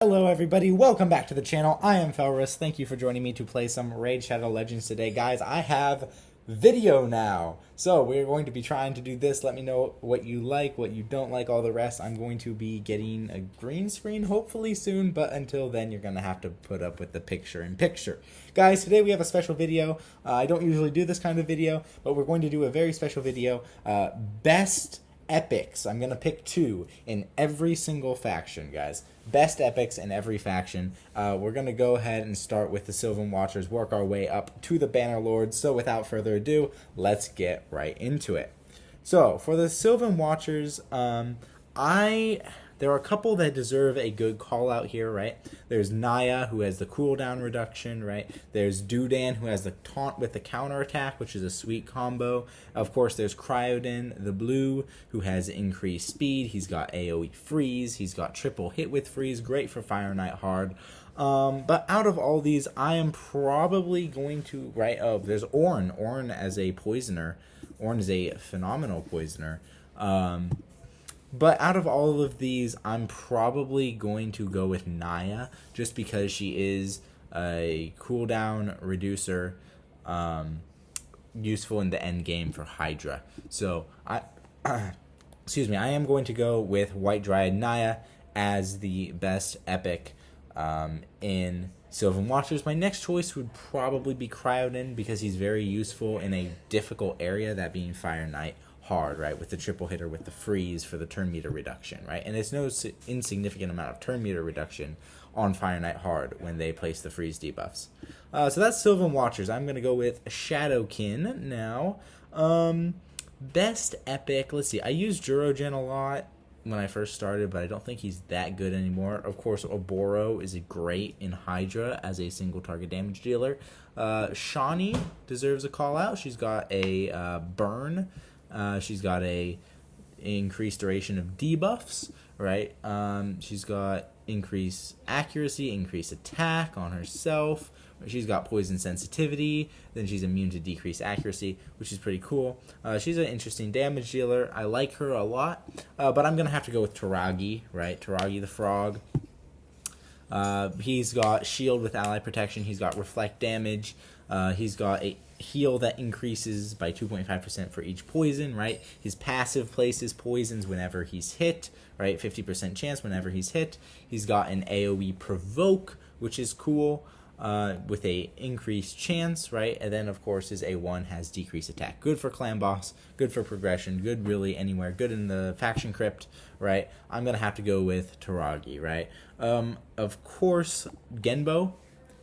Hello everybody, welcome back to the channel. I am Felrus. Thank you for joining me to play some Raid Shadow Legends today. Guys, I have video now. So we're going to be trying to do this. Let me know what you like, what you don't like, all the rest. I'm going to be getting a green screen hopefully soon, but until then you're going to have to put up with the picture-in-picture. Guys, today we have a special video. I don't usually do this kind of video, but we're going to do a very special video. Best epics. I'm going to pick two in every single faction, guys. Best epics in every faction. We're going to go ahead and start with the Sylvan Watchers, work our way up to the Banner Lords. So without further ado, let's get right into it. So for the Sylvan Watchers, there are a couple that deserve a good call out here, right? There's Naya, who has the cooldown reduction, right? There's Dudan, who has the taunt with the counterattack, which is a sweet combo. Of course, there's Cryodin, the blue, who has increased speed. He's got AoE freeze. He's got triple hit with freeze. Great for Fire Knight hard. But out of all these, I am probably going to, right? Oh, there's Ornn. Ornn as a poisoner. Ornn is a phenomenal poisoner. But out of all of these, I'm probably going to go with Naya, just because she is a cooldown reducer, useful in the end game for Hydra. So, excuse me, I am going to go with White Dryad Naya as the best epic in Sylvan Watchers. My next choice would probably be Cryodin, because he's very useful in a difficult area, that being Fire Knight hard, right, with the triple hitter with the freeze for the turn meter reduction, right? And it's no insignificant amount of turn meter reduction on Fire Knight hard when they place the freeze debuffs. So that's Sylvan Watchers. I'm going to go with Shadowkin now. Best epic, let's see, I used Jurogen a lot when I first started, but I don't think he's that good anymore. Of course, Oboro is great in Hydra as a single target damage dealer. Shani deserves a call out. She's got a burn. She's got a increased duration of debuffs, right? She's got increased accuracy, increased attack on herself. She's got poison sensitivity. Then she's immune to decreased accuracy, which is pretty cool. She's an interesting damage dealer. I like her a lot, but I'm gonna have to go with Taragi, right? Taragi the frog. He's got shield with ally protection. He's got reflect damage. He's got a heal that increases by 2.5% for each poison, right? His passive places poisons whenever he's hit, right? 50% chance whenever he's hit. He's got an AoE provoke, which is cool, with a increased chance, right? And then of course his A1 has decreased attack. Good for clan boss, good for progression, good really anywhere, good in the faction crypt, right? I'm gonna have to go with Taragi, right? Of course, Genbo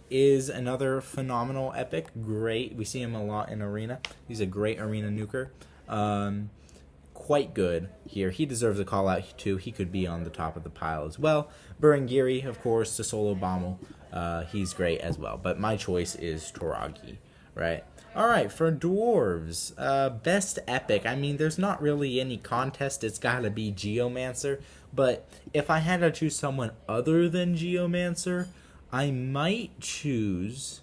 is another phenomenal epic. Great. We see him a lot in arena. He's a great arena nuker. Quite good here. He deserves a call out too. He could be on the top of the pile as well. Burengiri, of course, the solo Bommel. He's great as well. But my choice is Taragi, right? Alright, for dwarves, best epic. I mean, there's not really any contest. It's gotta be Geomancer. But if I had to choose someone other than Geomancer, I might choose,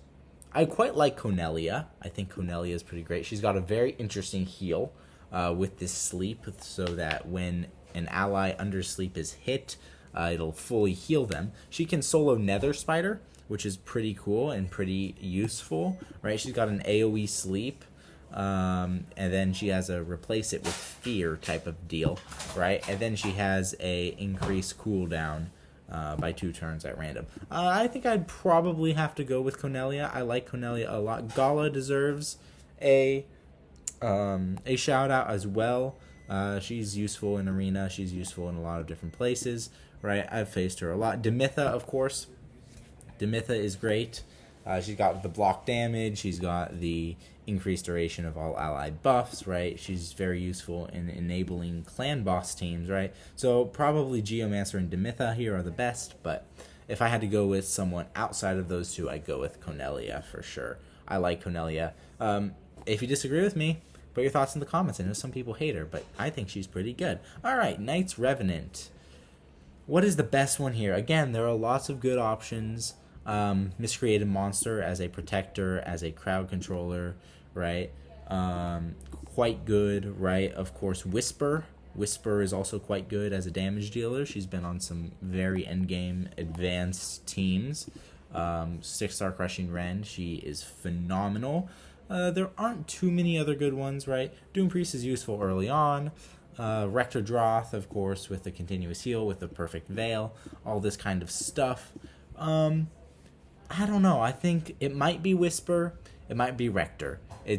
I quite like Cornelia. I think Cornelia is pretty great. She's got a very interesting heal with this sleep, so that when an ally under sleep is hit, it'll fully heal them. She can solo Nether Spider, which is pretty cool and pretty useful, right? She's got an AoE sleep, and then she has a replace it with fear type of deal, right? And then she has a increased cooldown by 2 turns at random. I think I'd probably have to go with Cornelia. I like Cornelia a lot. Gala deserves a shout out as well. She's useful in arena. She's useful in a lot of different places, right? I've faced her a lot. Demitha, of course. Demitha is great. She's got the block damage. She's got the increased duration of all allied buffs, right? She's very useful in enabling clan boss teams, right? So probably Geomancer and Demitha here are the best, but if I had to go with someone outside of those two, I'd go with Cornelia for sure. I like Cornelia. If you disagree with me, put your thoughts in the comments. I know some people hate her, but I think she's pretty good. All right, Knight's Revenant. What is the best one here? Again, there are lots of good options. Miscreated Monster as a protector, as a crowd controller, right? Quite good, right? Of course, Whisper Whisper is also quite good as a damage dealer. She's been on some very endgame advanced teams. 6-star Crushing Rend, she is phenomenal. There aren't too many other good ones, right? Doom Priest is useful early on. Rector Droth, of course, with the continuous heal, with the perfect veil, all this kind of stuff. I don't know. I think it might be Whisper. It might be Rector. I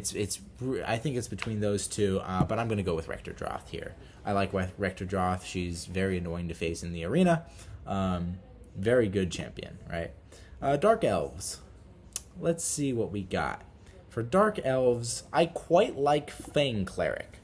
think it's between those two, but I'm going to go with Rector Droth here. I like Rector Droth. She's very annoying to face in the arena. Very good champion, right? Dark Elves. Let's see what we got. For Dark Elves, I quite like Fang Cleric.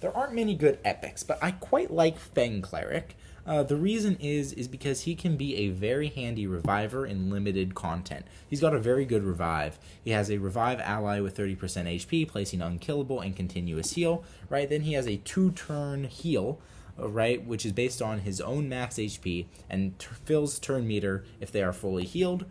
There aren't many good epics, but I quite like Fang Cleric. The reason is because he can be a very handy reviver in limited content. He's got a very good revive. He has a revive ally with 30% HP, placing unkillable and continuous heal, right? Then he has a 2-turn heal, right, which is based on his own max HP, and fills turn meter if they are fully healed,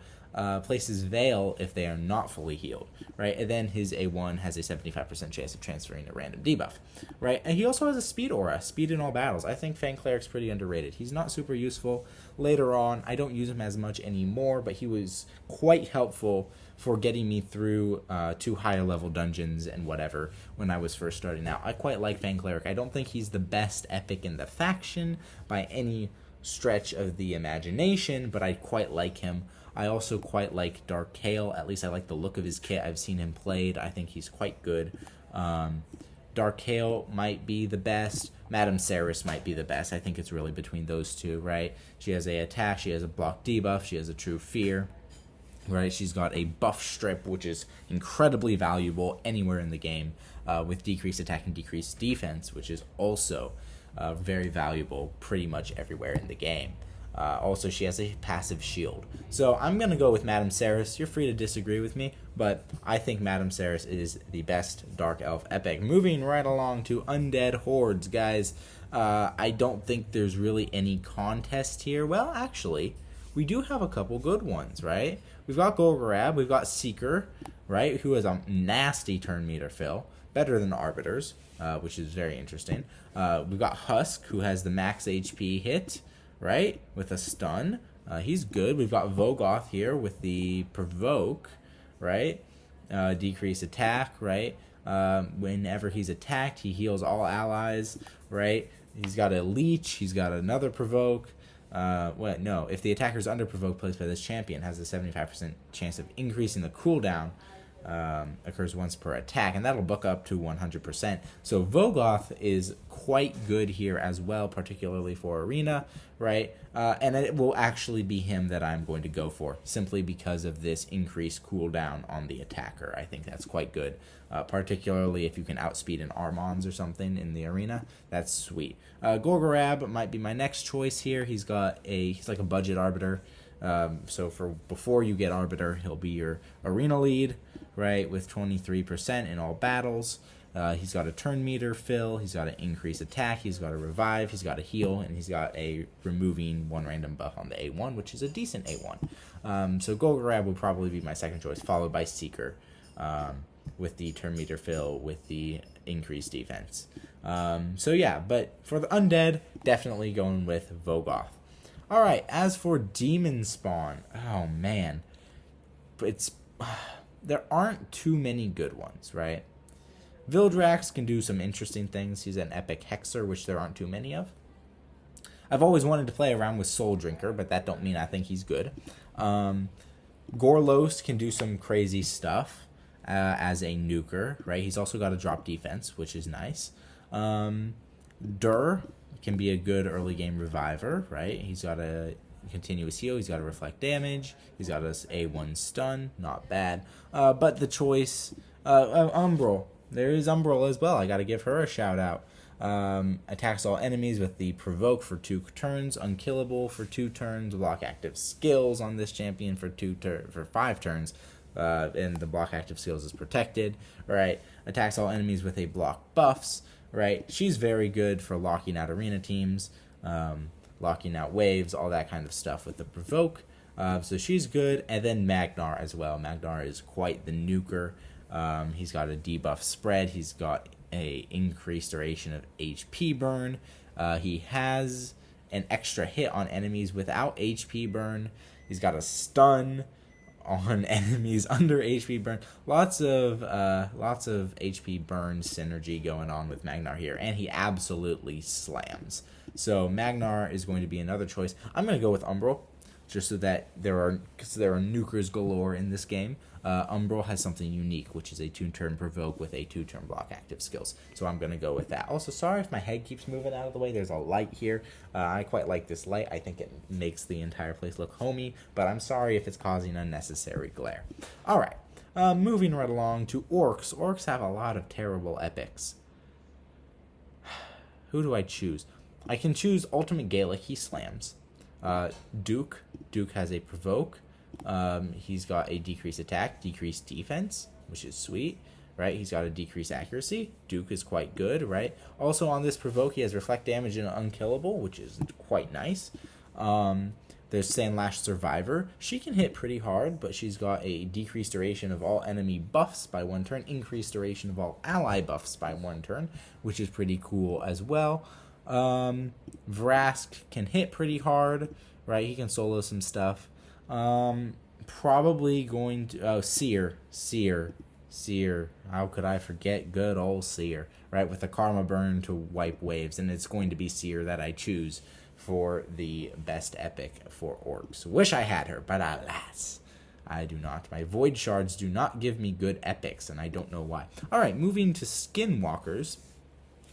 places Veil if they are not fully healed, right? And then his A1 has a 75% chance of transferring a random debuff, right? And he also has a speed aura, speed in all battles. I think Fang Cleric's pretty underrated. He's not super useful. Later on, I don't use him as much anymore, but he was quite helpful for getting me through 2 higher level dungeons and whatever when I was first starting out. I quite like Fang Cleric. I don't think he's the best epic in the faction by any stretch of the imagination, but I quite like him. I also quite like Dark Kale. At least I like the look of his kit. I've seen him played. I think he's quite good. Dark Kale might be the best. Madame Ceres might be the best. I think it's really between those two, right? She has a attack. She has a block debuff. She has a true fear, right? She's got a buff strip, which is incredibly valuable anywhere in the game, with decreased attack and decreased defense, which is also very valuable pretty much everywhere in the game. Also, she has a passive shield. So I'm going to go with Madame Ceres. You're free to disagree with me, but I think Madame Ceres is the best Dark Elf epic. Moving right along to Undead Hordes, guys. I don't think there's really any contest here. Well, actually, we do have a couple good ones, right? We've got Golgorab, we've got Seeker, right, who has a nasty turn meter fill, better than Arbiters, which is very interesting. We've got Husk, who has the max HP hit, right, with a stun. He's good. We've got Vogoth here with the provoke, right, decrease attack, right. Whenever he's attacked, he heals all allies, right. He's got a leech. He's got another provoke. If the attacker is under provoke placed by this champion, has a 75% chance of increasing the cooldown. Occurs once per attack, and that'll buck up to 100%. So Vogoth is quite good here as well, particularly for Arena, right? And it will actually be him that I'm going to go for, simply because of this increased cooldown on the attacker. I think that's quite good, particularly if you can outspeed an Armons or something in the Arena. That's sweet. Golgorab might be my next choice here. He's like a budget Arbiter. So for before you get Arbiter, he'll be your Arena lead, right, with 23% in all battles. He's got a turn meter fill, he's got an increased attack, he's got a revive, he's got a heal, and he's got a removing 1 random buff on the A1, which is a decent A1. So Golgorab would probably be my second choice, followed by Seeker, with the turn meter fill, with the increased defense. So yeah, but for the Undead, definitely going with Vogoth. Alright, as for Demonspawn, oh man, there aren't too many good ones, right? Vildrax can do some interesting things. He's an epic hexer, which there aren't too many of. I've always wanted to play around with Soul Drinker, but that don't mean I think he's good. Gorlos can do some crazy stuff as a nuker, right? He's also got a drop defense, which is nice. Dur can be a good early game reviver, right? He's got a continuous heal, he's got a reflect damage, he's got a A1 stun, not bad. But the choice, Umbral. There is Umbral as well. I gotta give her a shout out. Attacks all enemies with the provoke for 2 turns, unkillable for 2 turns, block active skills on this champion for 5 turns, and the block active skills is protected, right? Attacks all enemies with a block buffs, right? She's very good for locking out arena teams, locking out waves, all that kind of stuff with the provoke. So she's good. And then Magnar as well. Magnar is quite the nuker. He's got a debuff spread. He's got a increased duration of HP burn. He has an extra hit on enemies without HP burn. He's got a stun on enemies under HP burn. Lots of HP burn synergy going on with Magnar here, and he absolutely slams. So Magnar is going to be another choice. I'm going to go with Umbral, just so that there are nukers galore in this game. Umbral has something unique, which is a 2-turn provoke with a 2-turn block active skills. So I'm going to go with that. Also, sorry if my head keeps moving out of the way. There's a light here. I quite like this light. I think it makes the entire place look homey, but I'm sorry if it's causing unnecessary glare. All right, moving right along to Orcs. Orcs have a lot of terrible epics. Who do I choose? I can choose Ultimate Gaelic. He slams. Duke has a provoke. He's got a decreased attack, decreased defense, which is sweet, right? He's got a decreased accuracy. Duke is quite good, right? Also on this provoke, he has reflect damage and unkillable, which is quite nice. There's Sandlash Survivor. She can hit pretty hard, but she's got a decreased duration of all enemy buffs by 1 turn, increased duration of all ally buffs by 1 turn, which is pretty cool as well. Vrask can hit pretty hard, right? He can solo some stuff. Probably going to Seer. How could I forget good old Seer, right? With the Karma Burn to wipe waves, and it's going to be Seer that I choose for the best epic for Orcs. Wish I had her, but alas, I do not. My Void Shards do not give me good epics, and I don't know why. All right, moving to Skinwalkers.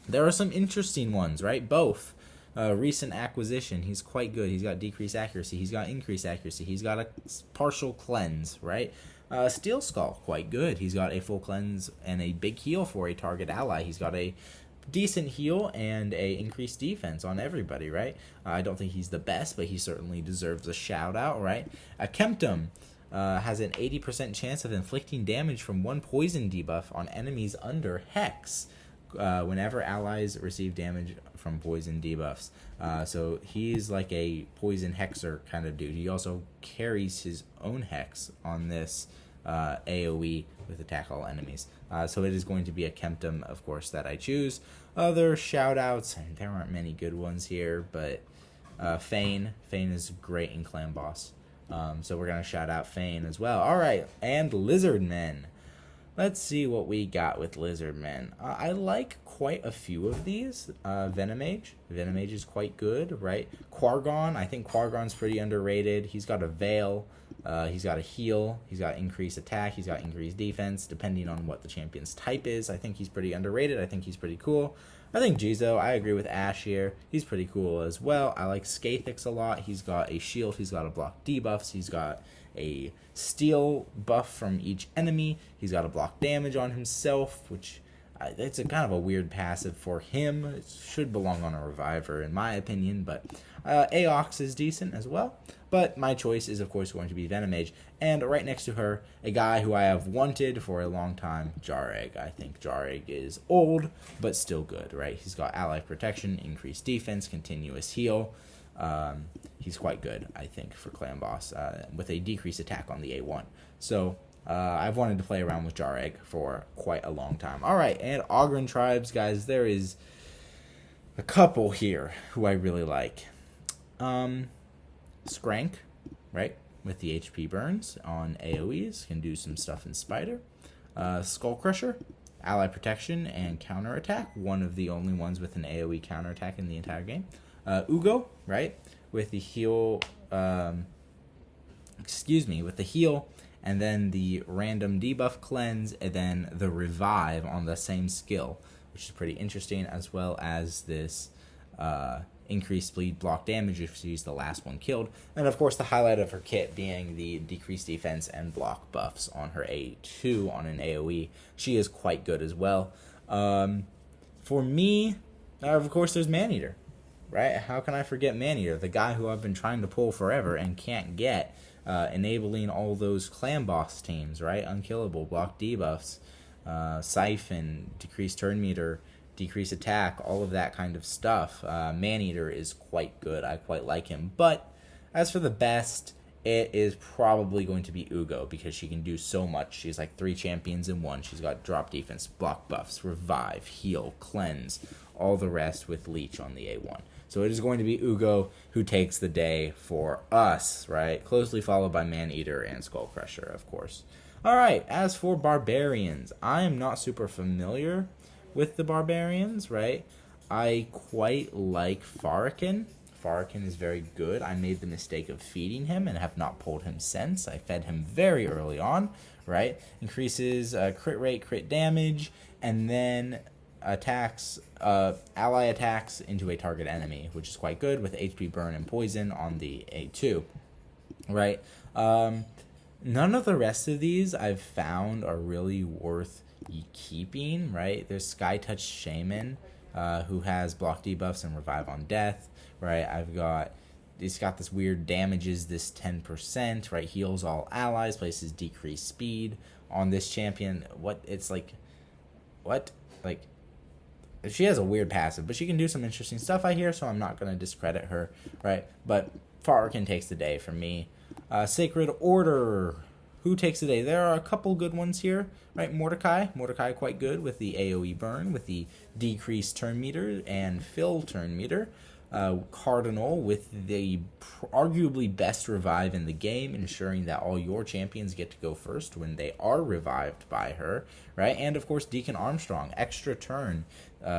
There are some interesting ones, right? Both. Recent acquisition, he's quite good. He's got decreased accuracy. He's got increased accuracy. He's got a partial cleanse, right? Steel Skull, quite good. He's got a full cleanse and a big heal for a target ally. He's got a decent heal and a increased defense on everybody, right? I don't think he's the best, but he certainly deserves a shout out, right? Kemptum has an 80% chance of inflicting damage from 1 poison debuff on enemies under Hex. Whenever allies receive damage from poison debuffs. So he's like a poison hexer kind of dude. He also carries his own hex on this AoE with attack all enemies. So it is going to be a Kemptum, of course, that I choose. Other shout-outs, there aren't many good ones here, but Fane is great in Clan Boss. So we're going to shout out Fane as well. All right, and Lizardmen. Let's see what we got with Lizardmen. I like quite a few of these. Venomage is quite good, right? Quargon, I think Quargon's pretty underrated. He's got a Veil, he's got a heal, he's got increased attack, he's got increased defense, depending on what the champion's type is. I think he's pretty underrated. I think he's pretty cool. I think Jizo, I agree with Ash here. He's pretty cool as well. I like Skathix a lot. He's got a shield, he's got a block debuffs, he's got a steel buff from each enemy. He's got a block damage on himself, which it's a kind of a weird passive for him. It should belong on a reviver in my opinion, but Aox is decent as well. But my choice is of course going to be Venomage, and right next to her, a guy who I have wanted for a long time, Jareg. I think Jareg is old, but still good, right? He's got ally protection, increased defense, continuous heal. He's quite good, I think, for Clan Boss, with a decreased attack on the A1. So I've wanted to play around with Jareg for quite a long time. All right, and Ogryn Tribes, guys, there is a couple here who I really like. Skrank, right, with the HP burns on AoEs, can do some stuff in Spider. Skull Crusher, ally protection and counterattack, one of the only ones with an AoE counterattack in the entire game. Ugo, right, with the heal, with the heal, and then the random debuff cleanse, and then the revive on the same skill, which is pretty interesting, as well as this increased bleed block damage if she's the last one killed. And of course the highlight of her kit being the decreased defense and block buffs on her A2 on an AoE. She is quite good as well. For me, of course, there's Maneater. Right? How can I forget Maneater, the guy who I've been trying to pull forever and can't get, enabling all those clan boss teams, right? Unkillable, block debuffs, Siphon, decreased turn meter, decreased attack, all of that kind of stuff. Maneater is quite good. I quite like him. But as for the best, it is probably going to be Ugo because she can do so much. She's like 3 champions in one. She's got drop defense, block buffs, revive, heal, cleanse, all the rest with leech on the A1. So it is going to be Ugo who takes the day for us, right? Closely followed by Maneater and Skullcrusher, of course. All right, as for Barbarians, I am not super familiar with the Barbarians, right? I quite like Farrakhan. Farrakhan is very good. I made the mistake of feeding him and have not pulled him since. I fed him very early on, right? Increases crit rate, crit damage, and then attacks, ally attacks into a target enemy, which is quite good with HP burn and poison on the A2, right? None of the rest of these I've found are really worth keeping, right? There's Sky Touch Shaman, who has block debuffs and revive on death, right? He's got this weird damages this 10%, right? Heals all allies, places decreased speed on this champion. She has a weird passive, but she can do some interesting stuff I hear, so I'm not going to discredit her, right? But Farrakhan takes the day for me. Sacred Order, who takes the day? There are a couple good ones here, right? Mordecai quite good with the AoE burn, with the decreased turn meter and fill turn meter. Cardinal with the arguably best revive in the game, ensuring that all your champions get to go first when they are revived by her, right? And of course Deacon Armstrong, extra turn,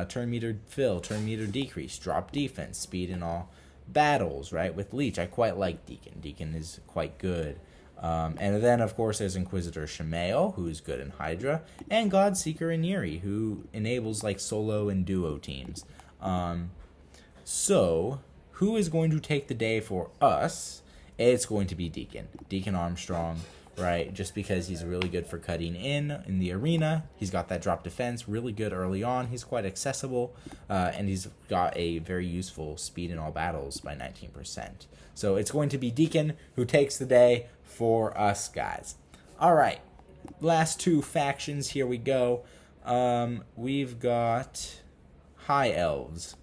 turn meter fill, turn meter decrease, drop defense, speed in all battles, right? With Leech, I quite like Deacon. Deacon is quite good. And then, of course, there's Inquisitor Shamael, who's good in Hydra, and Godseeker Iniri, who enables, like, solo and duo teams. So, who is going to take the day for us? It's going to be Deacon. Deacon Armstrong, right? Just because he's really good for cutting in the arena. He's got that drop defense, really good early on. He's quite accessible, and he's got a very useful speed in all battles by 19%. So it's going to be Deacon who takes the day for us, guys. All right, last 2 factions. Here we go. We've got High Elves.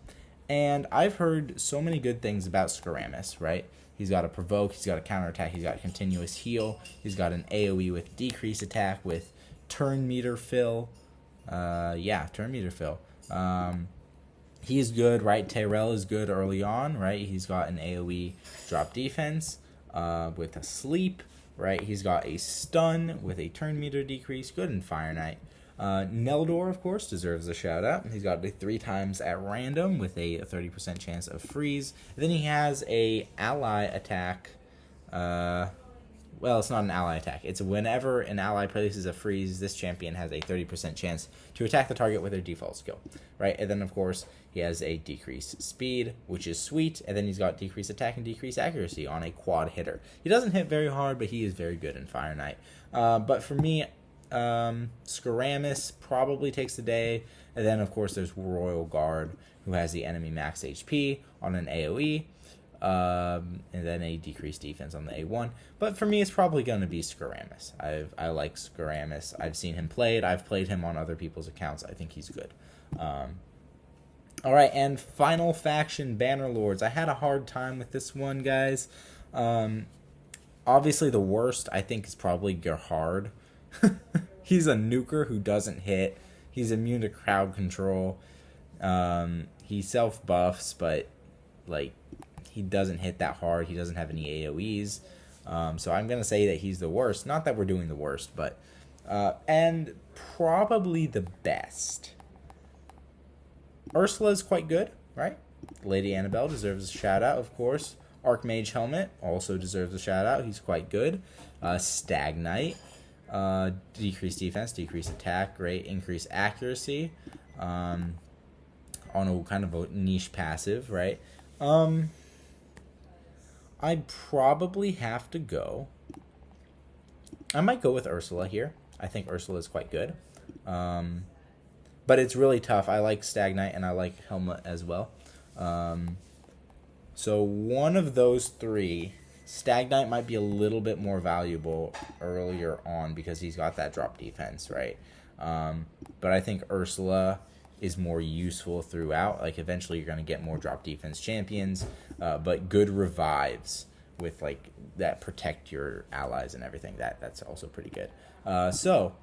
And I've heard so many good things about Skaramis, right? He's got a provoke, he's got a counterattack, he's got a continuous heal, he's got an AoE with decrease attack, with turn meter fill. Turn meter fill. He's good, right? Tyrell is good early on, right? He's got an AoE drop defense with a sleep, right? He's got a stun with a turn meter decrease, good in Fire Knight. Neldor, of course, deserves a shout out. He's got a 3 times at random with a 30% chance of freeze. And then he has a ally attack. It's not an ally attack. It's whenever an ally places a freeze, this champion has a 30% chance to attack the target with their default skill, right? And then, of course, he has a decreased speed, which is sweet. And then he's got decreased attack and decreased accuracy on a quad hitter. He doesn't hit very hard, but he is very good in Fire Knight. But for me, Skaramis probably takes the day, and then of course there's Royal Guard, who has the enemy max HP on an AoE, and then a decreased defense on the A1. But for me, it's probably going to be Skaramis. I like Skaramis. I've seen him played. I've played him on other people's accounts. I think he's good. All right, and final faction, Bannerlords. I had a hard time with this one, guys. Obviously, the worst I think is probably Gerhard. He's a nuker who doesn't hit. He's immune to crowd control. He self-buffs, but he doesn't hit that hard. He doesn't have any AoEs. So I'm going to say that he's the worst. Not that we're doing the worst, but... and probably the best. Ursula's quite good, right? Lady Annabelle deserves a shout-out, of course. Archmage Helmet also deserves a shout-out. He's quite good. Stag Knight. Decreased defense, decreased attack, great, increased accuracy, on a kind of a niche passive, right? I'd probably have to go. I might go with Ursula here. I think Ursula is quite good. But it's really tough. I like Stag Knight and I like Helmet as well. So one of those 3... Stag Knight might be a little bit more valuable earlier on because he's got that drop defense, right? But I think Ursula is more useful throughout. Like, eventually you're going to get more drop defense champions, but good revives, with like that protect your allies and everything. That's also pretty good. So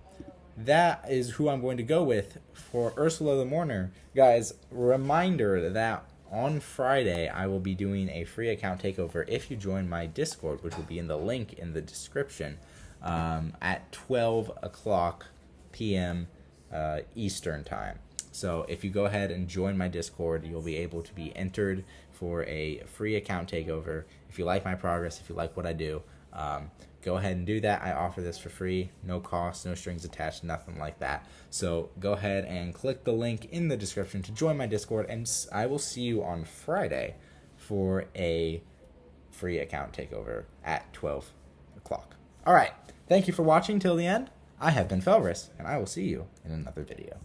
that is who I'm going to go with for Ursula the Mourner. Guys, reminder that on Friday I will be doing a free account takeover if you join my Discord, which will be in the link in the description, at 12 o'clock p.m. Eastern time. So if you go ahead and join my Discord, you'll be able to be entered for a free account takeover. If you like my progress, if you like what I do, go ahead and do that. I offer this for free, no cost, no strings attached, nothing like that. So go ahead and click the link in the description to join my Discord, and I will see you on Friday for a free account takeover at 12 o'clock. All right, thank you for watching till the end. I have been Felris, and I will see you in another video.